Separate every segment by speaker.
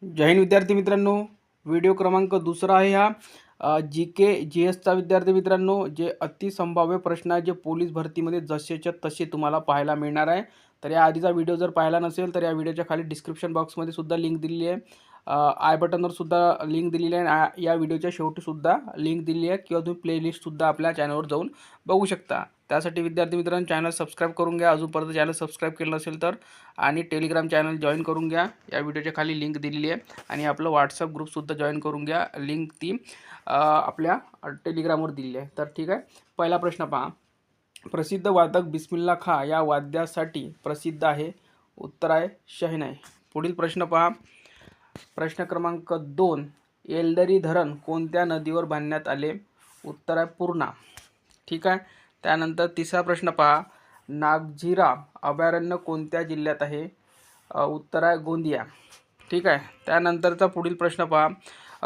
Speaker 1: जय हिंद विद्यार्थी मित्रांनो. व्हिडिओ क्रमांक दुसरा आहे हा जी के जी एसचा विद्यार्थी मित्रांनो. जे अतिसंभाव्य प्रश्न आहे जे पोलीस भरतीमध्ये जसेच्या तसे तुम्हाला पाहायला मिळणार आहे. तर या आधीचा व्हिडिओ जर पाहिला नसेल तर या व्हिडिओच्या खाली डिस्क्रिप्शन बॉक्समध्ये सुद्धा लिंक दिलेली आहे. आय बटनवर सुद्धा लिंक दिलेली आहे. या व्हिडिओच्या शेवटी सुद्धा लिंक दिलेली आहे किंवा तुम्ही प्लेलिस्टसुद्धा आपल्या चॅनलवर जाऊन बघू शकता. त्यासाठी विद्यार्थी मित्रांनो चॅनल सबस्क्राईब करून घ्या अजूनपर्यंत चॅनल सबस्क्राईब केलं नसेल तर, आणि टेलिग्राम चॅनल जॉईन करून घ्या. या व्हिडिओच्या खाली लिंक दिलेली आहे. आणि आपलं व्हॉट्सअप ग्रुपसुद्धा जॉईन करून घ्या. लिंक ती आपल्या टेलिग्रामवर दिलेली आहे. तर ठीक आहे, पहिला प्रश्न पहा. प्रसिद्ध वादक बिस्मिल्ला खां या वाद्यासाठी प्रसिद्ध आहे. उत्तर आहे शहनाई. पुढील प्रश्न पहा. प्रश्न क्रमांक 2. येलदरी धरण कोणत्या नदीवर बांधण्यात आले? उत्तर आहे पूर्णा. ठीक आहे. त्यानंतर तिसरा प्रश्न पहा. नागझिरा अभयारण्य कोणत्या जिल्ह्यात आहे? उत्तर आहे गोंदिया. ठीक आहे. त्यानंतरचा पुढील प्रश्न पहा.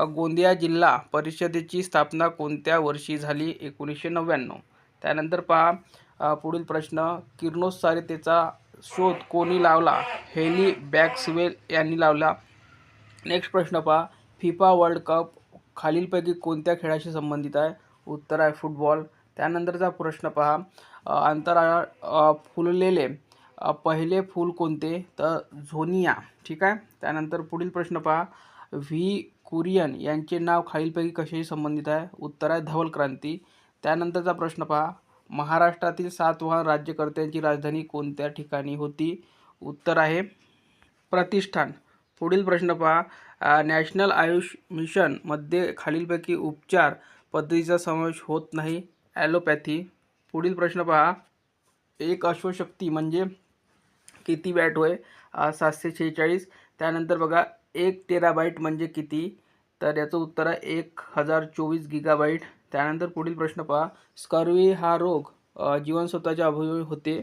Speaker 1: गोंदिया जिल्हा परिषदेची स्थापना कोणत्या वर्षी झाली? 1999. त्यानंतर पहा पुढील प्रश्न. किरणोत्सारीतेचा शोध कोणी लावला? हेली बॅक्सवेल यांनी लावला. नेक्स्ट प्रश्न पहा. फिफा वर्ल्ड कप खालीलपैकी कोणत्या खेळाशी संबंधित आहे? उत्तर आहे फुटबॉल. त्यानंतरचा प्रश्न पहा. अंतराळ फुललेले पहिले फूल कोणते? तर झोनिया. ठीक आहे. त्यानंतर पुढील प्रश्न पहा. व्ही कुरियन यांचे नाव खालीलपैकी कशाशी संबंधित आहे? उत्तर आहे धवल क्रांती. त्यानंतरचा प्रश्न पहा. महाराष्ट्रातील सातवाहन राज्यकर्त्यांची राजधानी कोणत्या ठिकाणी होती? उत्तर आहे प्रतिष्ठान. पुढील प्रश्न पहा. नॅशनल आयुष मिशनमध्ये खालीलपैकी उपचार पद्धतीचा समावेश होत नाही. ॲलोपॅथी. पुढील प्रश्न पहा. एक अश्वशक्ती म्हणजे किती वॅट होय? 746. त्यानंतर बघा 1 टेराबाईट म्हणजे किती? तर याचं उत्तर आहे 1024 गिगाबाईट. त्यानंतर पुढील प्रश्न पहा. स्कर्वी हा रोग जीवनसत्वाच्या अभावी होते.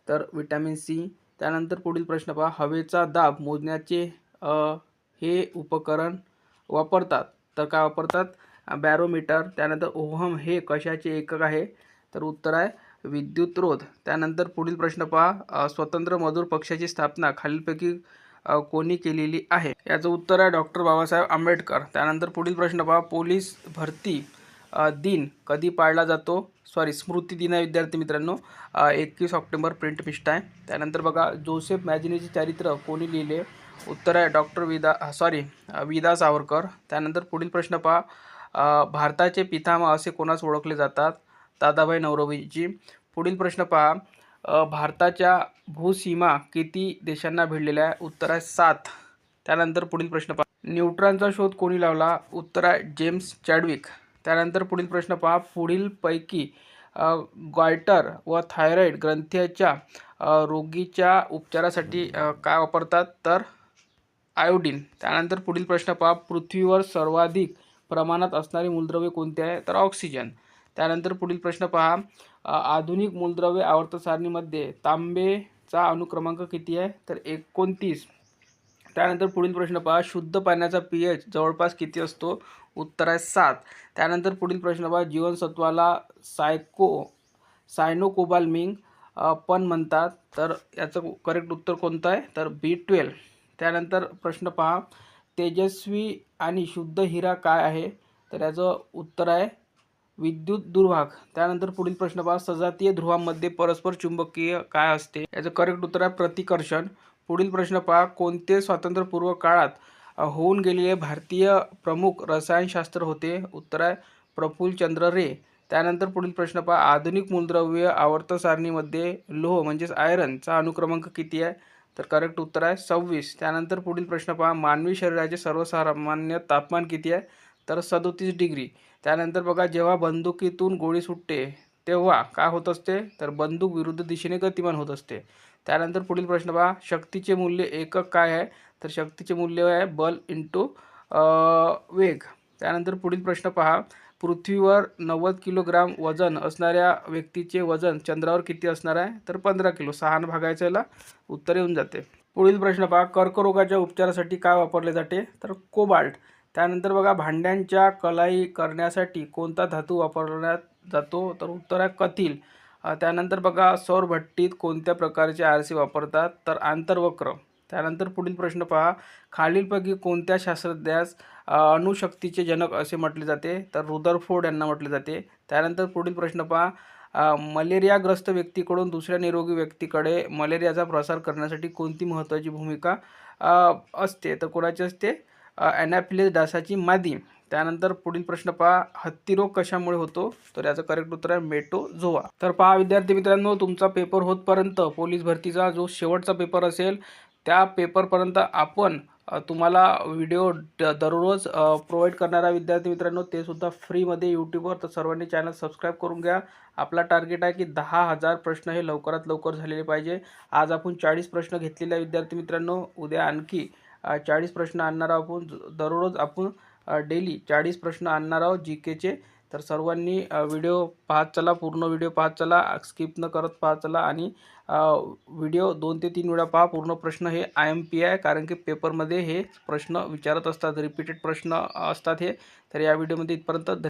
Speaker 1: तर विटॅमिन सी. त्यानंतर पुढील प्रश्न पहा. हवेचा दाब मोजण्याचे हे उपकरण वापरतात. तर काय वापरतात? बॅरोमीटर. त्यानंतर ओहम हे कशाचे एकक आहे? तर उत्तर आहे विद्युतरोध. त्यानंतर पुढील प्रश्न पहा. स्वतंत्र मजूर पक्षाची स्थापना खालीलपैकी कोणी केलेली आहे? याचं उत्तर आहे डॉक्टर बाबासाहेब आंबेडकर. त्यानंतर पुढील प्रश्न पहा. पोलीस भरती दिन कधी पाळला जातो? स्मृती दिन आहे विद्यार्थी मित्रांनो. 21 ऑक्टोबर प्रिंट मिस्ट आहे. त्यानंतर बघा जोसेफ मॅजिनीचे चरित्र कोणी लिहिले? उत्तर आहे डॉक्टर विदा सावरकर. त्यानंतर पुढील प्रश्न पहा. भारताचे पितामह असे कोणास ओळखले जातात? दादाभाई नौरोजीची. पुढील प्रश्न पहा. भारताच्या भूसीमा किती देशांना भिडलेल्या आहे? उत्तर आहे 7. त्यानंतर पुढील प्रश्न पहा. न्यूट्रॉनचा शोध कोणी लावला? उत्तर आहे जेम्स चॅडविक. त्यानंतर पुढील प्रश्न पहा. पुढीलपैकी गॉयटर व थायरॉईड ग्रंथीच्या रोगीच्या उपचारासाठी काय वापरतात? तर आयोडीन. त्यानंतर पुढील प्रश्न पहा. पृथ्वीवर सर्वाधिक प्रमाणात असणारे मूलद्रव्य कोणते आहे? तर ऑक्सिजन. त्यानंतर पुढील प्रश्न पहा. आधुनिक मूलद्रव्य आवर्त सारणीमध्ये तांबेचा अणुक्रमांक किती आहे? तर 29. त्यानंतर पुढील प्रश्न पहा. शुद्ध पाण्याचा pH जवळपास किती असतो? उत्तर आहे 7. त्यानंतर पुढील प्रश्न पहा. जीवनसत्वाला सायनोकोबाल्मिन पण म्हणतात. तर याचं करेक्ट उत्तर कोणतं आहे? तर B12. त्यानंतर प्रश्न पहा. तेजस्वी आणि शुद्ध हिरा काय आहे? तर याचं उत्तर आहे विद्युत दुर्वाहक. त्यानंतर पुढील प्रश्न पहा. सजातीय ध्रुवांमध्ये परस्पर चुंबकीय काय असते? याचं करेक्ट उत्तर आहे प्रतिकर्षण. पुढील प्रश्न पहा. कोणते स्वातंत्र्यपूर्व काळात होऊन गेलेले भारतीय प्रमुख रसायनशास्त्र होते? उत्तर आहे प्रफुल्लचंद्र रे. त्यानंतर पुढील प्रश्न पहा. आधुनिक मूलद्रव्य आवर्त सारणीमध्ये लोह म्हणजेच आयरनचा अणुक्रमांक किती आहे? तर करेक्ट उत्तर आहे 26. त्यानंतर पुढील प्रश्न पहा. मानवी शरीराचे सर्वसामान्य तापमान किती आहे? तर 37 डिग्री. त्यानंतर बघा. जेव्हा बंदुकीतून गोळी सुटते तेव्हा काय होत असते? तर बंदूक विरुद्ध दिशेने गतिमान होत असते. त्यानंतर पुढील प्रश्न पहा. शक्तीचे मूल्य एकक काय आहे? तर शक्तीचे मूल्य आहे बल इंटू वेग. त्यानंतर पुढील प्रश्न पहा. पृथ्वीवर 90 किलोग्राम वजन असणाऱ्या व्यक्तीचे वजन चंद्रावर किती असणार आहे? तर 15 किलो. 6 भागायचं याला उत्तर येऊन जाते. पुढील प्रश्न पहा. कर्करोगाच्या उपचारासाठी काय वापरले जाते? तर कोबाल्ट. त्यानंतर बघा. भांड्यांच्या कलाई करण्यासाठी कोणता धातू वापरण्यात जातो? तर उत्तर आहे कथील. त्यानंतर बघा. सौर भट्टीत कोणत्या प्रकारचे आरसे वापरतात? तर आंतरवक्र. त्यानंतर पुढील प्रश्न पहा, खालीलपैकी कोणत्या शास्त्रज्ञास अणुशक्तीचे जनक असे म्हटले जाते? तर रुदरफोर्ड यांना म्हटले जाते. त्यानंतर पुढील प्रश्न पहा, मलेरियाग्रस्त व्यक्तीकडून दुसऱ्या निरोगी व्यक्तीकडे मलेरियाचा प्रसार करण्यासाठी कोणती महत्त्वाची भूमिका असते? तर कोणाची असते? ॲनाफिलिस डासाची मादी. त्यानंतर पुढील प्रश्न पहा, हत्तीरोग कशामुळे होतो? तर याचं करेक्ट उत्तर आहे मेटोझोआ. तर पहा विद्यार्थी मित्रांनो, तुमचा पेपर होतपर्यंत पोलीस भरतीचा जो शेवटचा पेपर असेल त्या पेपरपर्यंत आपण तुम्हाला व्हिडिओ दररोज प्रोव्हाइड करणारा विद्यार्थी मित्रांनो, ते सुद्धा फ्रीमध्ये यूट्यूबवर. तर सर्वांनी चॅनल सबस्क्राईब करून घ्या. आपला टार्गेट आहे की 10,000 प्रश्न हे लवकरात लवकर झालेले पाहिजे. आज आपण 40 प्रश्न घेतलेले आहे विद्यार्थी मित्रांनो. उद्या आणखी 40 प्रश्न आणणार आहोत आपण. दररोज आपण डेली 40 प्रश्न आणणार आहोत जी केचे. तर सर्वांनी व्हिडिओ पाहत चला, पूर्ण व्हिडिओ पाहत चला, स्किप न करत पाहत चला. आणि व्हिडिओ 2 ते 3 वेळा पहा. पूर्ण प्रश्न हे IMP आहे, कारण की पेपरमध्ये हे प्रश्न विचारत असतात, रिपीटेड प्रश्न असतात हे. तर या व्हिडिओमध्ये इथपर्यंत